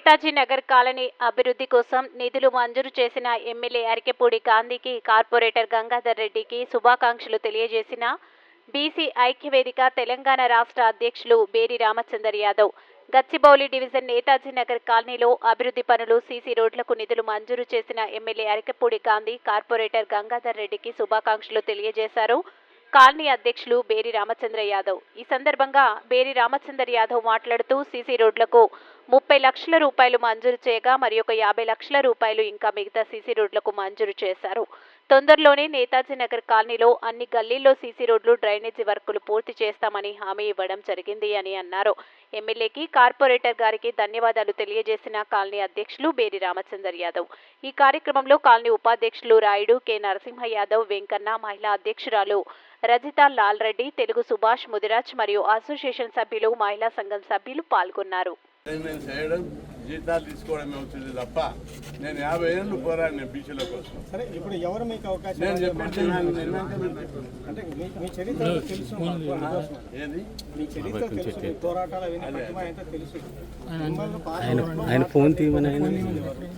Netaji Nagar colony అభివృద్ధి కోసం నిధులు మంజూరు చేసిన ఎమ్మెల్యే అరికెపూడి గాంధీకి కార్పొరేటర్ గంగాధర్ రెడ్డికి శుభాకాంక్షలు తెలియజేసిన బీసీ ఐక్యవేదిక తెలంగాణ రాష్ట్ర అధ్యక్షులు బేరి రామచందర్ యాదవ్. గచ్చిబౌలి డివిజన్ నేతాజీ నగర్ కాలనీలో అభివృద్ధి పనులు సీసీ రోడ్లకు నిధులు మంజూరు చేసిన ఎమ్మెల్యే అరికెపూడి గాంధీ కార్పొరేటర్ గంగాధర్ రెడ్డికి శుభాకాంక్షలు తెలియజేశారు కాలనీ అధ్యక్షులు బేరి రామచంద్ర యాదవ్. ఈ సందర్భంగా బేరి రామచందర్ యాదవ్ మాట్లాడుతూ సీసీ రోడ్లకు 30 లక్షల రూపాయలు మంజూరు చేయగా మరి ఒక 50 లక్షల రూపాయలు ఇంకా మిగతా సీసీ రోడ్లకు మంజూరు చేశారు. తొందరలోనే నేతాజీ నగర్ కాలనీలో అన్ని గల్లీల్లో సీసీ రోడ్లు డ్రైనేజీ వర్కులు పూర్తి చేస్తామని హామీ ఇవ్వడం జరిగింది అని అన్నారు. ఎమ్మెల్యేకి కార్పొరేటర్ గారికి ధన్యవాదాలు తెలియజేసిన కాలనీ అధ్యక్షులు బేరి రామచందర్ యాదవ్. ఈ కార్యక్రమంలో కాలనీ ఉపాధ్యక్షులు రాయుడు కె నరసింహ యాదవ్, వెంకన్న, మహిళా అధ్యక్షురాలు రజితా లాల్ రెడ్డి, తెలుగు సుభాష్ ముదిరాజ్ మరియు అసోసియేషన్ సభ్యులు, మహిళా సంఘం సభ్యులు పాల్గొన్నారు. నేను చేయడం జీతాలు తీసుకోవడమే అవుతుంది తప్ప నేను 50 ఏళ్ళు పోరాడిన బీసీల కోసం. సరే, ఇప్పుడు ఎవరు మీకు అవకాశం నేను చెప్పండి అంటే మీ చరిత్ర తెలుసు, ఏది మీ చరిత్ర తెలుసు, మీ పోరాటాలు అవన్నీ తెలుసు. ఆయన ఫోన్ తీయమని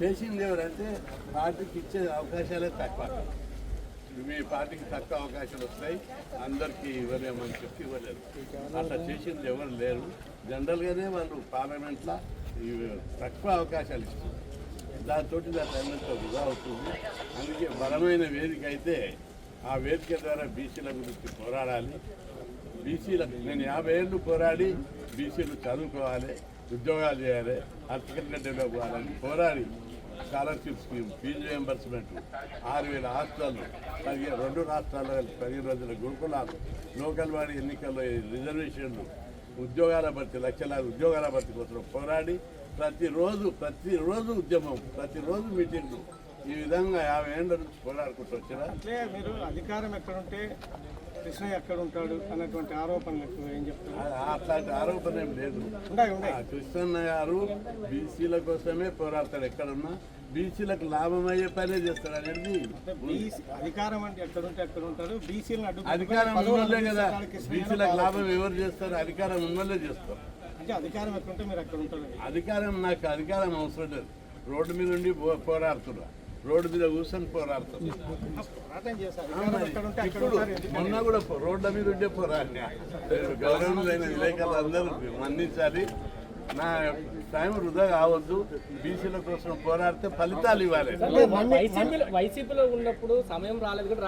చేసింది ఎవరంటే పార్టీకి ఇచ్చే అవకాశాలే తక్కువ. మీ పార్టీకి తక్కువ అవకాశాలు వస్తాయి, అందరికీ ఇవ్వలేమని చెప్పి ఇవ్వలేదు. అట్లా చేసింది ఎవరు లేరు. జనరల్గానే వాళ్ళు పార్లమెంట్లో తక్కువ అవకాశాలు ఇస్తారు. దాంతో టైం అంతా వృధా అవుతుంది. అందుకే బలమైన వేదిక అయితే ఆ వేదిక ద్వారా బీసీల గురించి పోరాడాలి. బీసీలకు నేను 50 ఏళ్ళు పోరాడి బీసీలు చదువుకోవాలి, ఉద్యోగాలు చేయాలి, ఆర్థికంగా డెవలప్ కావాలని పోరాడి స్కాలర్షిప్ స్కీమ్, ఫీజు రియంబర్స్మెంట్, 6000 హాస్టళ్ళు, 2 రాష్ట్రాల్లో 15 రోజుల గురుకులాలు, లోకల్ బాడీ ఎన్నికల్లో రిజర్వేషన్లు, ఉద్యోగాల భర్తీ, లక్షలాది ఉద్యోగాల భర్తీ కోసం పోరాడి ప్రతిరోజు ఉద్యమం, ప్రతిరోజు మీటింగ్లు, ఈ విధంగా 50 ఏళ్ళ నుంచి పోరాడుకుంటూ వచ్చినా. అంటే మీరు అధికారం ఎక్కడుంటే కృష్ణయ్య ఎక్కడ ఉంటాడు అన్నటువంటి ఆరోపణలకు ఏం చెప్తారు? అట్లాంటి ఆరోపణ ఏం లేదు. కృష్ణన్న గారు బీసీల కోసమే పోరాడతాడు. ఎక్కడున్నా బీసీలకు లాభం అయ్యే పనే చేస్తాడు అనేది. అధికారం అంటే ఎక్కడుంటే ఎక్కడ ఉంటాడు, బీసీలను అధికారం ఉన్నోళ్ళే కదా. బీసీలకు లాభం ఎవరు చేస్తారు? అధికారం ఉన్నోళ్ళే చేస్తారు. అంటే అధికారం ఎక్కడుంటే మీరు ఎక్కడ ఉంటారు? నాకు అధికారం అవసరం లేదు. రోడ్డు మీద ఉండి పోరాడుతున్నా, రోడ్డు మీద కూర్చొని పోరాడుతున్నా. ఇప్పుడు మొన్న కూడా రోడ్ల మీద ఉండే పోరాడినా. గౌరవమైన విలేకరులు అందరూ మన్నించాలి. నా టైం వృధా కావద్దు. బీసీల కోసం పోరాడితే ఫలితాలు ఇవ్వాలి. వైసీపీలో ఉన్నప్పుడు సమయం రాలేదు.